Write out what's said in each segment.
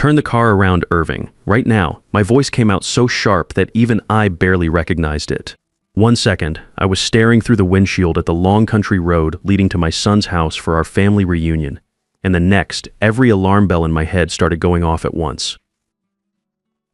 Turn the car around, Irving. Right now." My voice came out so sharp that even I barely recognized it. 1 second, I was staring through the windshield at the long country road leading to my son's house for our family reunion. And the next, every alarm bell in my head started going off at once.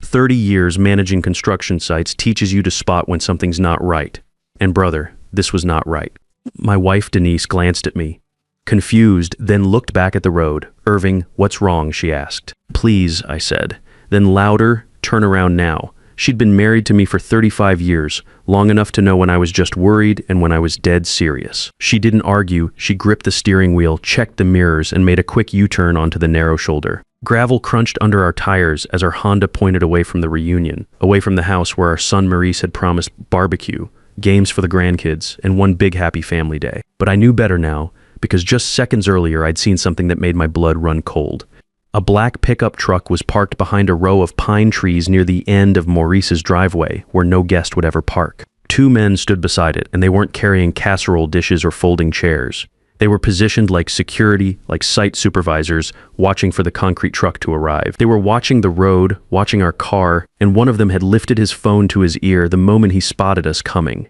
30 years managing construction sites teaches you to spot when something's not right. And brother, this was not right. My wife, Denise, glanced at me, confused, then looked back at the road. "Irving, what's wrong?" she asked. "Please," I said. Then louder, "Turn around now." She'd been married to me for 35 years, long enough to know when I was just worried and when I was dead serious. She didn't argue. She gripped the steering wheel, checked the mirrors, and made a quick U-turn onto the narrow shoulder. Gravel crunched under our tires as our Honda pointed away from the reunion, away from the house where our son Maurice had promised barbecue, games for the grandkids, and one big happy family day. But I knew better now, because just seconds earlier I'd seen something that made my blood run cold. A black pickup truck was parked behind a row of pine trees near the end of Maurice's driveway, where no guest would ever park. 2 men stood beside it, and they weren't carrying casserole dishes or folding chairs. They were positioned like security, like site supervisors, watching for the concrete truck to arrive. They were watching the road, watching our car, and one of them had lifted his phone to his ear the moment he spotted us coming.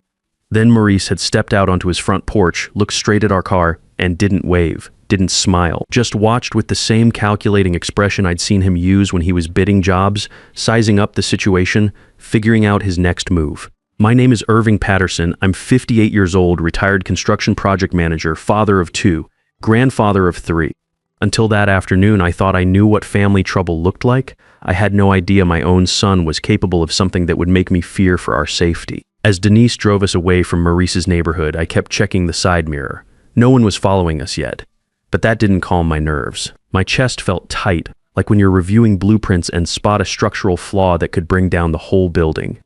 Then Maurice had stepped out onto his front porch, looked straight at our car, and didn't wave, didn't smile, just watched with the same calculating expression I'd seen him use when he was bidding jobs, sizing up the situation, figuring out his next move. "My name is Irving Patterson. I'm 58 years old, retired construction project manager, father of 2, grandfather of 3. Until that afternoon, I thought I knew what family trouble looked like. I had no idea my own son was capable of something that would make me fear for our safety." As Denise drove us away from Maurice's neighborhood, I kept checking the side mirror. No one was following us yet, but that didn't calm my nerves. My chest felt tight, like when you're reviewing blueprints and spot a structural flaw that could bring down the whole building.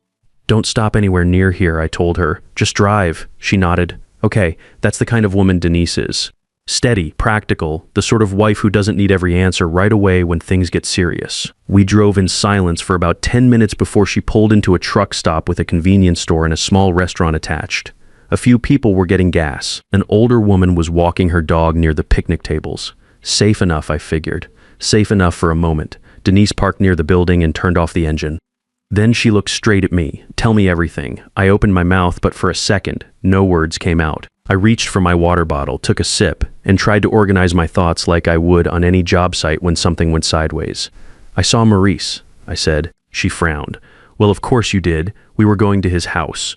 "Don't stop anywhere near here," I told her. "Just drive." She nodded. "Okay, that's the kind of woman Denise is. Steady, practical, the sort of wife who doesn't need every answer right away when things get serious." We drove in silence for about 10 minutes before she pulled into a truck stop with a convenience store and a small restaurant attached. A few people were getting gas. An older woman was walking her dog near the picnic tables. Safe enough, I figured. Safe enough for a moment. Denise parked near the building and turned off the engine. Then she looked straight at me. "Tell me everything." I opened my mouth, but for a second, no words came out. I reached for my water bottle, took a sip, and tried to organize my thoughts like I would on any job site when something went sideways. "I saw Maurice," I said. She frowned. "Well, of course you did. We were going to his house."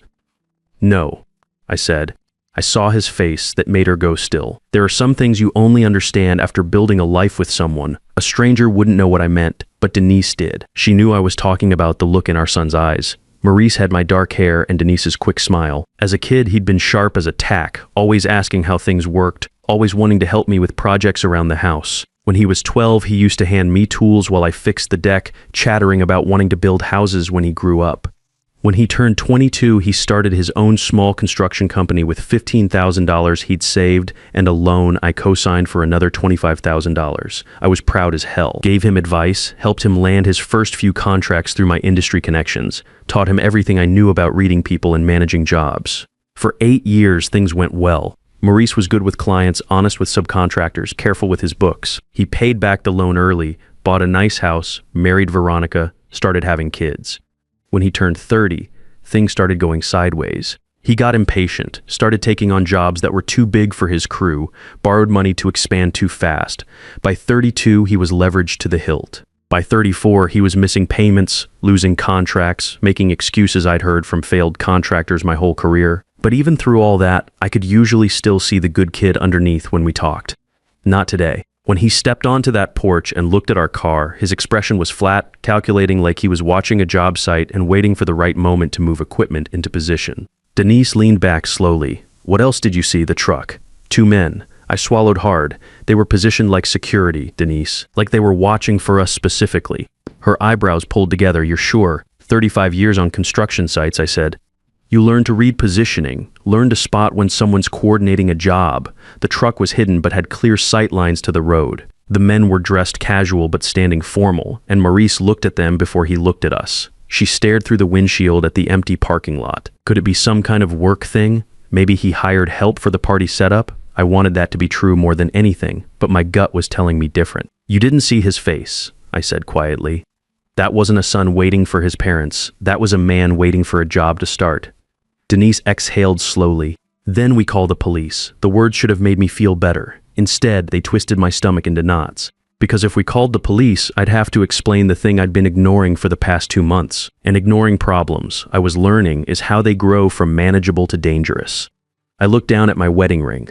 "No," I said. I saw his face that made her go still. There are some things you only understand after building a life with someone. A stranger wouldn't know what I meant, but Denise did. She knew I was talking about the look in our son's eyes. Maurice had my dark hair and Denise's quick smile. As a kid, he'd been sharp as a tack, always asking how things worked, always wanting to help me with projects around the house. When he was 12, he used to hand me tools while I fixed the deck, chattering about wanting to build houses when he grew up. When he turned 22, he started his own small construction company with $15,000 he'd saved and a loan I co-signed for another $25,000. I was proud as hell. Gave him advice, helped him land his first few contracts through my industry connections, taught him everything I knew about reading people and managing jobs. For 8 years, things went well. Maurice was good with clients, honest with subcontractors, careful with his books. He paid back the loan early, bought a nice house, married Veronica, started having kids. When he turned 30, things started going sideways. He got impatient, started taking on jobs that were too big for his crew, borrowed money to expand too fast. By 32, he was leveraged to the hilt. By 34, he was missing payments, losing contracts, making excuses I'd heard from failed contractors my whole career. But even through all that, I could usually still see the good kid underneath when we talked. Not today. When he stepped onto that porch and looked at our car, his expression was flat, calculating like he was watching a job site and waiting for the right moment to move equipment into position. Denise leaned back slowly. "What else did you see? The truck." "2 men. I swallowed hard. They were positioned like security, Denise, like they were watching for us specifically." Her eyebrows pulled together. "You're sure?" 35 years on construction sites, I said. "You learn to read positioning, learn to spot when someone's coordinating a job." The truck was hidden but had clear sight lines to the road. The men were dressed casual but standing formal, and Maurice looked at them before he looked at us. She stared through the windshield at the empty parking lot. Could it be some kind of work thing? Maybe he hired help for the party setup? I wanted that to be true more than anything, but my gut was telling me different. "You didn't see his face," I said quietly. That wasn't a son waiting for his parents. That was a man waiting for a job to start. Denise exhaled slowly. Then we called the police. The words should have made me feel better. Instead, they twisted my stomach into knots. Because if we called the police, I'd have to explain the thing I'd been ignoring for the past 2 months. And ignoring problems, I was learning, is how they grow from manageable to dangerous. I looked down at my wedding ring.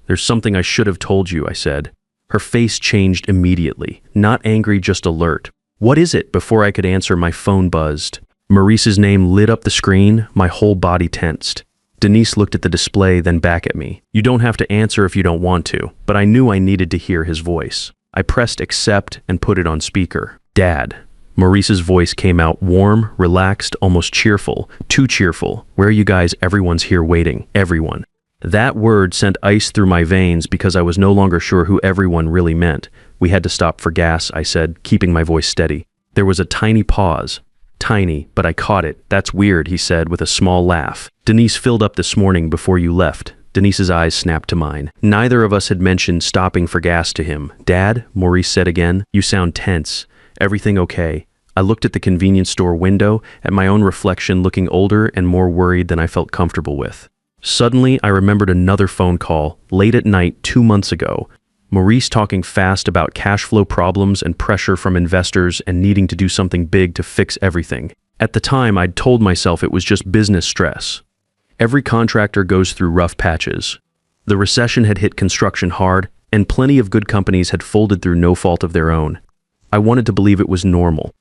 There's something I should have told you, I said. Her face changed immediately. Not angry, just alert. What is it? Before I could answer, my phone buzzed. Maurice's name lit up the screen. My whole body tensed. Denise looked at the display, then back at me. You don't have to answer if you don't want to, but I knew I needed to hear his voice. I pressed accept and put it on speaker. Dad. Maurice's voice came out warm, relaxed, almost cheerful. Too cheerful. Where are you guys? Everyone's here waiting. Everyone. That word sent ice through my veins because I was no longer sure who everyone really meant. We had to stop for gas, I said, keeping my voice steady. There was a tiny pause. Tiny, but I caught it. That's weird, he said with a small laugh. Denise filled up this morning before you left. Denise's eyes snapped to mine. Neither of us had mentioned stopping for gas to him. Dad, Maurice said again, you sound tense. Everything okay? I looked at the convenience store window, at my own reflection looking older and more worried than I felt comfortable with. Suddenly, I remembered another phone call, late at night 2 months ago. Maurice talking fast about cash flow problems and pressure from investors and needing to do something big to fix everything. At the time, I'd told myself it was just business stress. Every contractor goes through rough patches. The recession had hit construction hard, and plenty of good companies had folded through no fault of their own. I wanted to believe it was normal.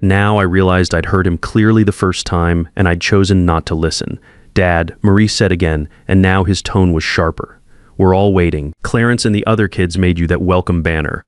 Now I realized I'd heard him clearly the first time, and I'd chosen not to listen. Dad, Maurice said again, and now his tone was sharper. We're all waiting. Clarence and the other kids made you that welcome banner.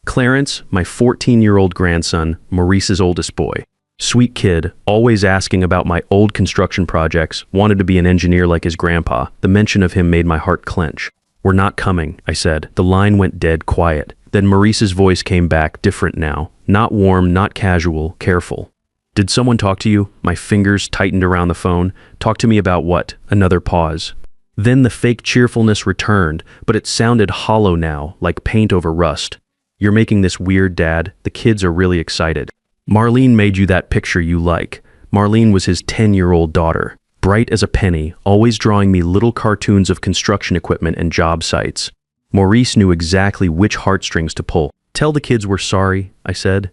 Clarence, my 14-year-old grandson, Maurice's oldest boy. Sweet kid, always asking about my old construction projects, wanted to be an engineer like his grandpa. The mention of him made my heart clench. We're not coming, I said. The line went dead quiet. Then Maurice's voice came back, different now. Not warm, not casual, careful. Did someone talk to you? My fingers tightened around the phone. Talk to me about what? Another pause. Then the fake cheerfulness returned, but it sounded hollow now, like paint over rust. You're making this weird, Dad. The kids are really excited. Marlene made you that picture you like. Marlene was his 10-year-old daughter. Bright as a penny, always drawing me little cartoons of construction equipment and job sites. Maurice knew exactly which heartstrings to pull. Tell the kids we're sorry, I said.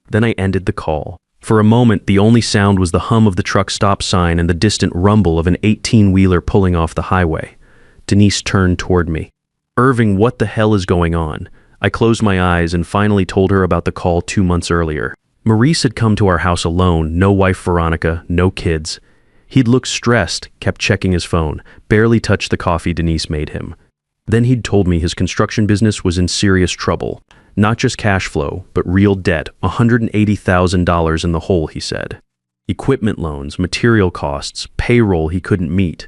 Then I ended the call. For a moment, the only sound was the hum of the truck stop sign and the distant rumble of an 18-wheeler pulling off the highway. Denise turned toward me. Irving, what the hell is going on? I closed my eyes and finally told her about the call 2 months earlier. Maurice had come to our house alone, no wife Veronica, no kids. He'd looked stressed, kept checking his phone, barely touched the coffee Denise made him. Then he'd told me his construction business was in serious trouble. Not just cash flow, but real debt, $180,000 in the hole, he said. Equipment loans, material costs, payroll he couldn't meet.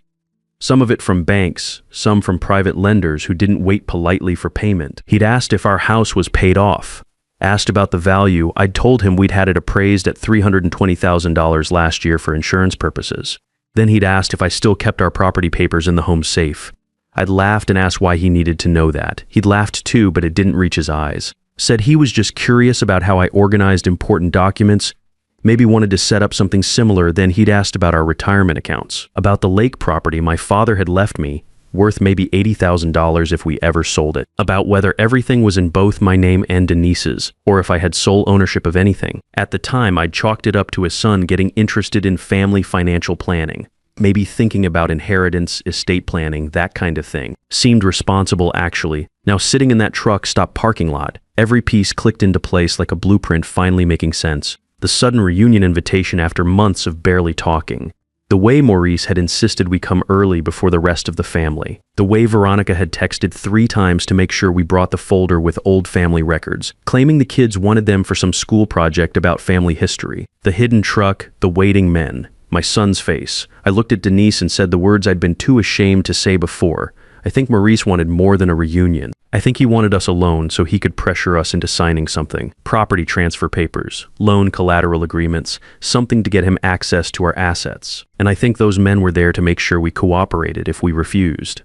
Some of it from banks, some from private lenders who didn't wait politely for payment. He'd asked if our house was paid off. Asked about the value. I'd told him we'd had it appraised at $320,000 last year for insurance purposes. Then he'd asked if I still kept our property papers in the home safe. I'd laughed and asked why he needed to know that. He'd laughed too, but it didn't reach his eyes. Said he was just curious about how I organized important documents, maybe wanted to set up something similar. Then he'd asked about our retirement accounts, about the lake property my father had left me, worth maybe $80,000 if we ever sold it, about whether everything was in both my name and Denise's, or if I had sole ownership of anything. At the time, I'd chalked it up to his son getting interested in family financial planning. Maybe thinking about inheritance, estate planning, that kind of thing. Seemed responsible, actually. Now sitting in that truck stop parking lot, every piece clicked into place like a blueprint finally making sense. The sudden reunion invitation after months of barely talking. The way Maurice had insisted we come early before the rest of the family. The way Veronica had texted 3 times to make sure we brought the folder with old family records, claiming the kids wanted them for some school project about family history. The hidden truck, the waiting men. My son's face. I looked at Denise and said the words I'd been too ashamed to say before. I think Maurice wanted more than a reunion. I think he wanted us alone so he could pressure us into signing something. Property transfer papers, loan collateral agreements, something to get him access to our assets. And I think those men were there to make sure we cooperated if we refused.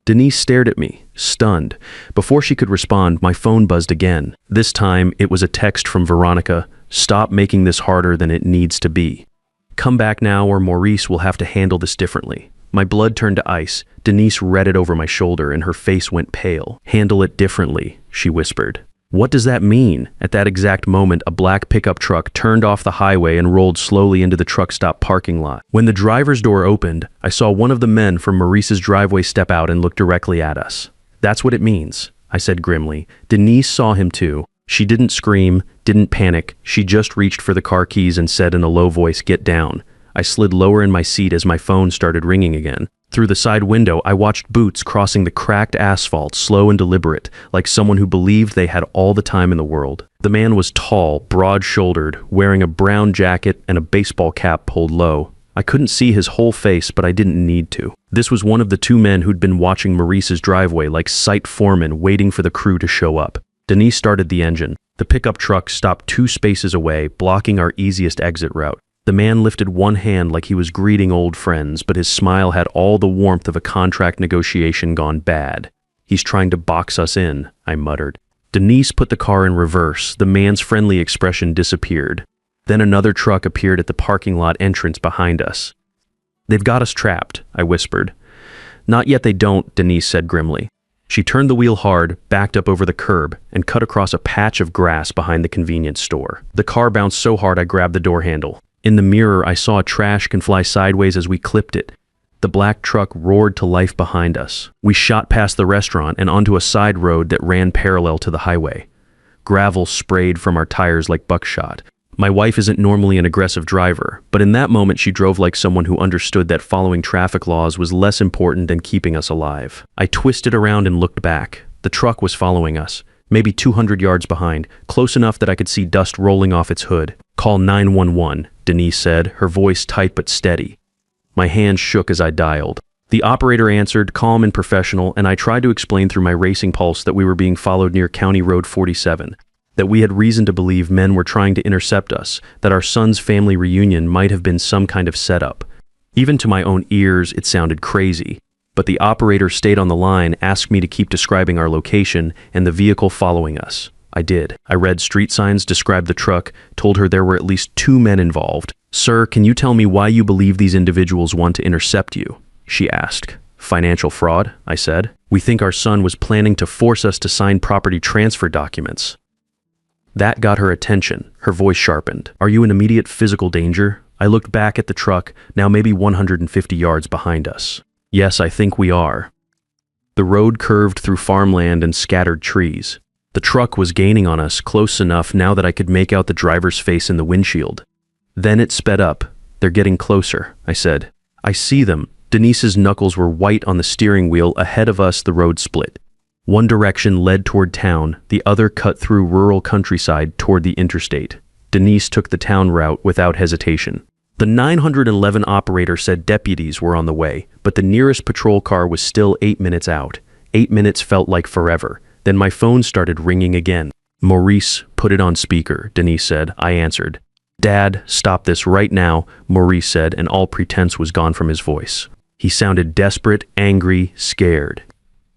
Denise stared at me, stunned. Before she could respond, my phone buzzed again. This time, it was a text from Veronica. Stop making this harder than it needs to be. Come back now or Maurice will have to handle this differently. My blood turned to ice. Denise read it over my shoulder and her face went pale. Handle it differently, she whispered. What does that mean? At that exact moment, a black pickup truck turned off the highway and rolled slowly into the truck stop parking lot. When the driver's door opened, I saw one of the men from Maurice's driveway step out and look directly at us. That's what it means, I said grimly. Denise saw him too. She didn't scream, didn't panic. She just reached for the car keys and said in a low voice, "Get down." I slid lower in my seat as my phone started ringing again. Through the side window, I watched boots crossing the cracked asphalt, slow and deliberate, like someone who believed they had all the time in the world. The man was tall, broad-shouldered, wearing a brown jacket and a baseball cap pulled low. I couldn't see his whole face, but I didn't need to. This was one of the two men who'd been watching Maurice's driveway like site foremen waiting for the crew to show up. Denise started the engine. The pickup truck stopped 2 spaces away, blocking our easiest exit route. The man lifted one hand like he was greeting old friends, but his smile had all the warmth of a contract negotiation gone bad. He's trying to box us in, I muttered. Denise put the car in reverse. The man's friendly expression disappeared. Then another truck appeared at the parking lot entrance behind us. They've got us trapped, I whispered. Not yet they don't, Denise said grimly. She turned the wheel hard, backed up over the curb, and cut across a patch of grass behind the convenience store. The car bounced so hard I grabbed the door handle. In the mirror, I saw a trash can fly sideways as we clipped it. The black truck roared to life behind us. We shot past the restaurant and onto a side road that ran parallel to the highway. Gravel sprayed from our tires like buckshot. My wife isn't normally an aggressive driver, but in that moment she drove like someone who understood that following traffic laws was less important than keeping us alive. I twisted around and looked back. The truck was following us, maybe 200 yards behind, close enough that I could see dust rolling off its hood. Call 911, Denise said, her voice tight but steady. My hands shook as I dialed. The operator answered, calm and professional, and I tried to explain through my racing pulse that we were being followed near County Road 47, that we had reason to believe men were trying to intercept us, that our son's family reunion might have been some kind of setup. Even to my own ears, it sounded crazy. But the operator stayed on the line, asked me to keep describing our location and the vehicle following us. I did. I read street signs, described the truck, told her there were at least 2 men involved. Sir, can you tell me why you believe these individuals want to intercept you? She asked. Financial fraud, I said. We think our son was planning to force us to sign property transfer documents. That got her attention. Her voice sharpened. Are you in immediate physical danger? I looked back at the truck, now maybe 150 yards behind us. Yes, I think we are. The road curved through farmland and scattered trees. The truck was gaining on us close enough now that I could make out the driver's face in the windshield. Then it sped up. They're getting closer, I said. I see them. Denise's knuckles were white on the steering wheel. Ahead of us, the road split. One direction led toward town, the other cut through rural countryside toward the interstate. Denise took the town route without hesitation. The 911 operator said deputies were on the way, but the nearest patrol car was still 8 minutes out. 8 minutes felt like forever. Then my phone started ringing again. Maurice, put it on speaker, Denise said. I answered. Dad, stop this right now, Maurice said, and all pretense was gone from his voice. He sounded desperate, angry, scared.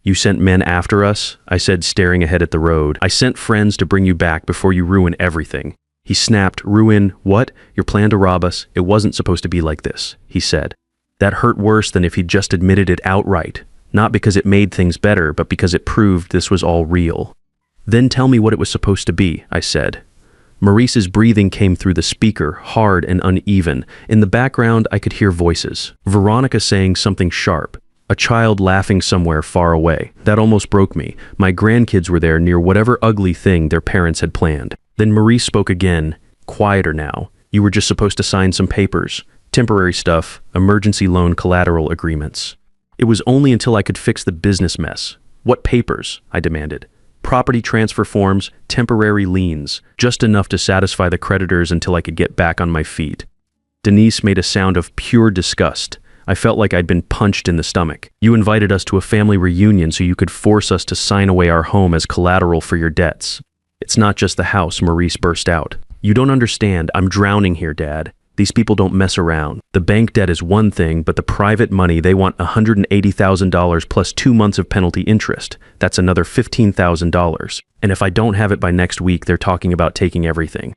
You sent men after us? I said, staring ahead at the road. I sent friends to bring you back before you ruin everything. He snapped. Ruin what? Your plan to rob us? It wasn't supposed to be like this, he said. That hurt worse than if he'd just admitted it outright. Not because it made things better, but because it proved this was all real. Then tell me what it was supposed to be, I said. Maurice's breathing came through the speaker, hard and uneven. In the background, I could hear voices. Veronica saying something sharp. A child laughing somewhere far away. That almost broke me. My grandkids were there near whatever ugly thing their parents had planned. Then Maurice spoke again, quieter now. You were just supposed to sign some papers. Temporary stuff, emergency loan collateral agreements. It was only until I could fix the business mess. What papers? I demanded. Property transfer forms, temporary liens, just enough to satisfy the creditors until I could get back on my feet. Denise made a sound of pure disgust. I felt like I'd been punched in the stomach. You invited us to a family reunion so you could force us to sign away our home as collateral for your debts. It's not just the house, Maurice burst out. You don't understand. I'm drowning here, Dad. These people don't mess around. The bank debt is one thing, but the private money, they want $180,000 plus 2 months of penalty interest. That's another $15,000. And if I don't have it by next week, they're talking about taking everything.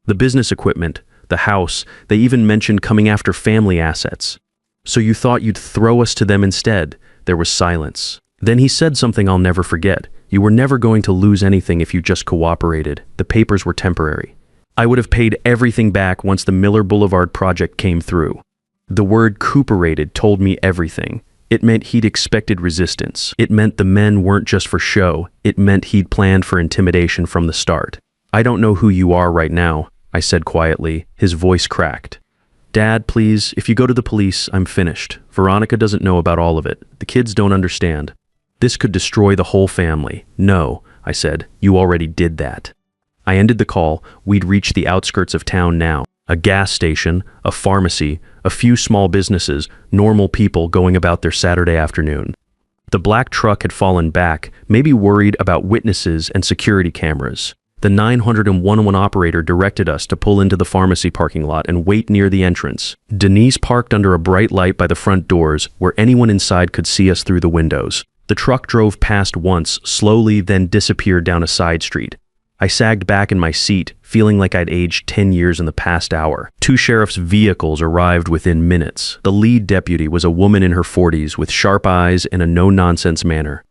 The business equipment, the house, they even mentioned coming after family assets. So you thought you'd throw us to them instead. There was silence. Then he said something I'll never forget. You were never going to lose anything if you just cooperated. The papers were temporary. I would have paid everything back once the Miller Boulevard project came through. The word cooperated told me everything. It meant he'd expected resistance. It meant the men weren't just for show. It meant he'd planned for intimidation from the start. I don't know who you are right now, I said quietly. His voice cracked. Dad, please, if you go to the police, I'm finished. Veronica doesn't know about all of it. The kids don't understand. This could destroy the whole family. No, I said, you already did that. I ended the call. We'd reached the outskirts of town now. A gas station, a pharmacy, a few small businesses, normal people going about their Saturday afternoon. The black truck had fallen back, maybe worried about witnesses and security cameras. The 911 operator directed us to pull into the pharmacy parking lot and wait near the entrance. Denise parked under a bright light by the front doors, where anyone inside could see us through the windows. The truck drove past once, slowly, then disappeared down a side street. I sagged back in my seat, feeling like I'd aged 10 years in the past hour. 2 sheriff's vehicles arrived within minutes. The lead deputy was a woman in her 40s with sharp eyes and a no-nonsense manner.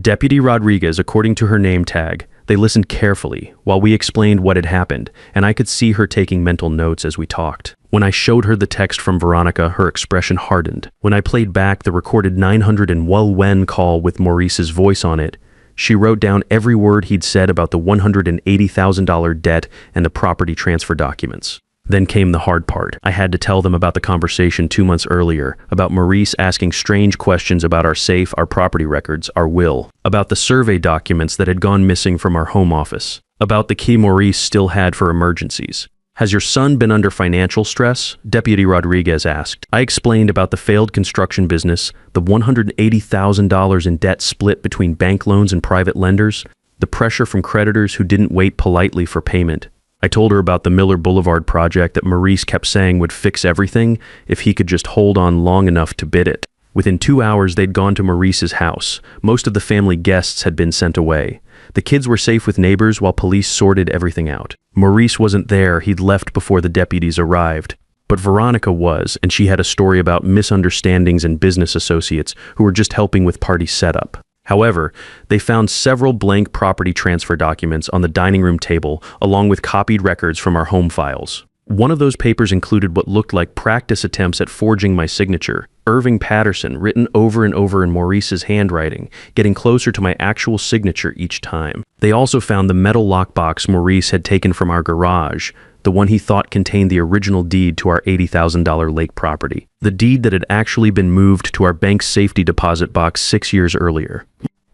Deputy Rodriguez, according to her name tag. They listened carefully while we explained what had happened, and I could see her taking mental notes as we talked. When I showed her the text from Veronica, her expression hardened. When I played back the recorded 911 call with Maurice's voice on it, she wrote down every word he'd said about the $180,000 debt and the property transfer documents. Then came the hard part. I had to tell them about the conversation 2 months earlier, about Maurice asking strange questions about our safe, our property records, our will, about the survey documents that had gone missing from our home office, about the key Maurice still had for emergencies. Has your son been under financial stress? Deputy Rodriguez asked. I explained about the failed construction business, the $180,000 in debt split between bank loans and private lenders, the pressure from creditors who didn't wait politely for payment. I told her about the Miller Boulevard project that Maurice kept saying would fix everything if he could just hold on long enough to bid it. Within 2 hours, they'd gone to Maurice's house. Most of the family guests had been sent away. The kids were safe with neighbors while police sorted everything out. Maurice wasn't there. He'd left before the deputies arrived. But Veronica was, and she had a story about misunderstandings and business associates who were just helping with party setup. However, they found several blank property transfer documents on the dining room table, along with copied records from our home files. One of those papers included what looked like practice attempts at forging my signature, Irving Patterson, written over and over in Maurice's handwriting, getting closer to my actual signature each time. They also found the metal lockbox Maurice had taken from our garage, the one he thought contained the original deed to our $80,000 lake property, the deed that had actually been moved to our bank's safety deposit box 6 years earlier.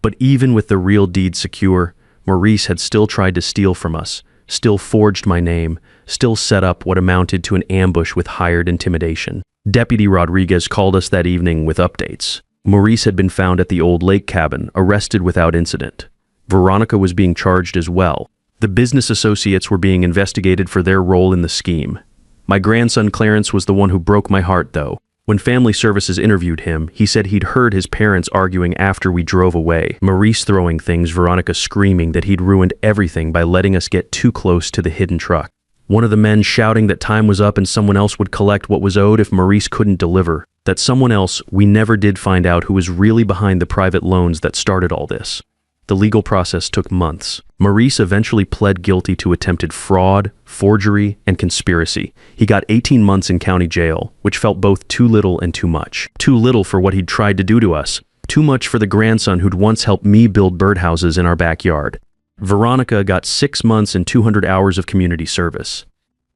But even with the real deed secure, Maurice had still tried to steal from us, still forged my name, still set up what amounted to an ambush with hired intimidation. Deputy Rodriguez called us that evening with updates. Maurice had been found at the old lake cabin, arrested without incident. Veronica was being charged as well. The business associates were being investigated for their role in the scheme. My grandson Clarence was the one who broke my heart, though. When Family Services interviewed him, he said he'd heard his parents arguing after we drove away. Maurice throwing things, Veronica screaming that he'd ruined everything by letting us get too close to the hidden truck. One of the men shouting that time was up and someone else would collect what was owed if Maurice couldn't deliver. That someone else, we never did find out who was really behind the private loans that started all this. The legal process took months. Maurice eventually pled guilty to attempted fraud, forgery, and conspiracy. He got 18 months in county jail, which felt both too little and too much. Too little for what he'd tried to do to us. Too much for the grandson who'd once helped me build birdhouses in our backyard. Veronica got 6 months and 200 hours of community service.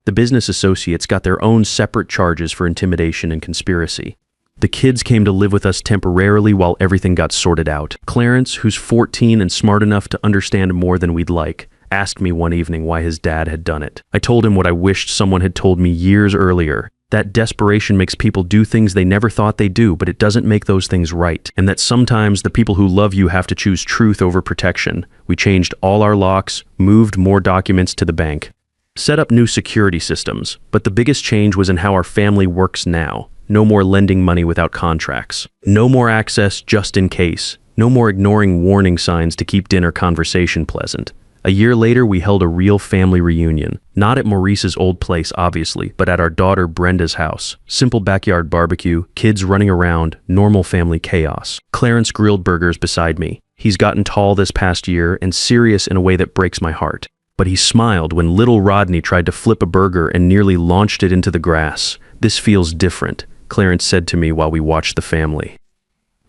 The business associates got their own separate charges for intimidation and conspiracy. The kids came to live with us temporarily while everything got sorted out. Clarence, who's 14 and smart enough to understand more than we'd like, asked me one evening why his dad had done it. I told him what I wished someone had told me years earlier. That desperation makes people do things they never thought they'd do, but it doesn't make those things right. And that sometimes the people who love you have to choose truth over protection. We changed all our locks, moved more documents to the bank. set up new security systems, but the biggest change was in how our family works now. No more lending money without contracts. No more access just in case. No more ignoring warning signs to keep dinner conversation pleasant. A year later, we held a real family reunion. Not at Maurice's old place, obviously, but at our daughter Brenda's house. Simple backyard barbecue, kids running around, normal family chaos. Clarence grilled burgers beside me. He's gotten tall this past year and serious in a way that breaks my heart. But he smiled when little Rodney tried to flip a burger and nearly launched it into the grass. This feels different, Clarence said to me while we watched the family.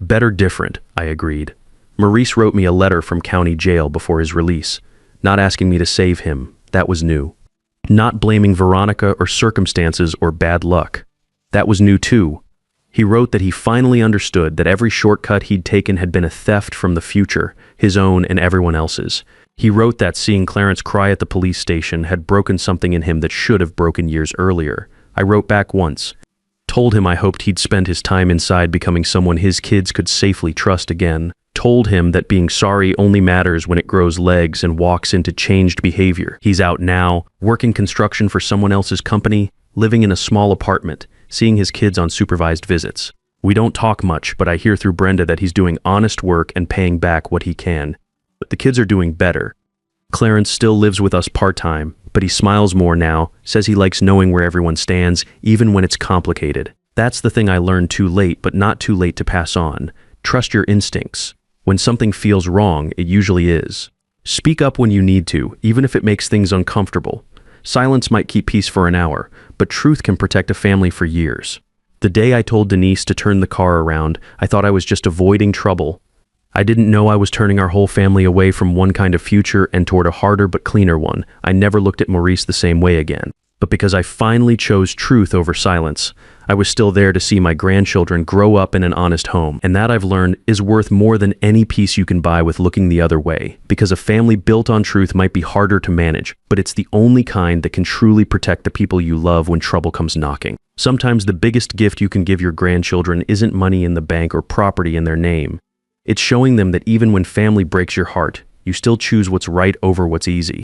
Better different, I agreed. Maurice wrote me a letter from county jail before his release. Not asking me to save him, that was new. Not blaming Veronica or circumstances or bad luck. That was new too. He wrote that he finally understood that every shortcut he'd taken had been a theft from the future, his own and everyone else's. He wrote that seeing Clarence cry at the police station had broken something in him that should have broken years earlier. I wrote back once. Told him I hoped he'd spend his time inside becoming someone his kids could safely trust again. Told him that being sorry only matters when it grows legs and walks into changed behavior. He's out now, working construction for someone else's company, living in a small apartment, seeing his kids on supervised visits. We don't talk much, but I hear through Brenda that he's doing honest work and paying back what he can. But the kids are doing better. Clarence still lives with us part-time, but he smiles more now, says he likes knowing where everyone stands, even when it's complicated. That's the thing I learned too late, but not too late to pass on. Trust your instincts. When something feels wrong, it usually is. Speak up when you need to, even if it makes things uncomfortable. Silence might keep peace for an hour, but truth can protect a family for years. The day I told Denise to turn the car around, I thought I was just avoiding trouble. I didn't know I was turning our whole family away from one kind of future and toward a harder but cleaner one. I never looked at Maurice the same way again. But because I finally chose truth over silence, I was still there to see my grandchildren grow up in an honest home. And that I've learned is worth more than any peace you can buy with looking the other way. Because a family built on truth might be harder to manage, but it's the only kind that can truly protect the people you love when trouble comes knocking. Sometimes the biggest gift you can give your grandchildren isn't money in the bank or property in their name. It's showing them that even when family breaks your heart, you still choose what's right over what's easy.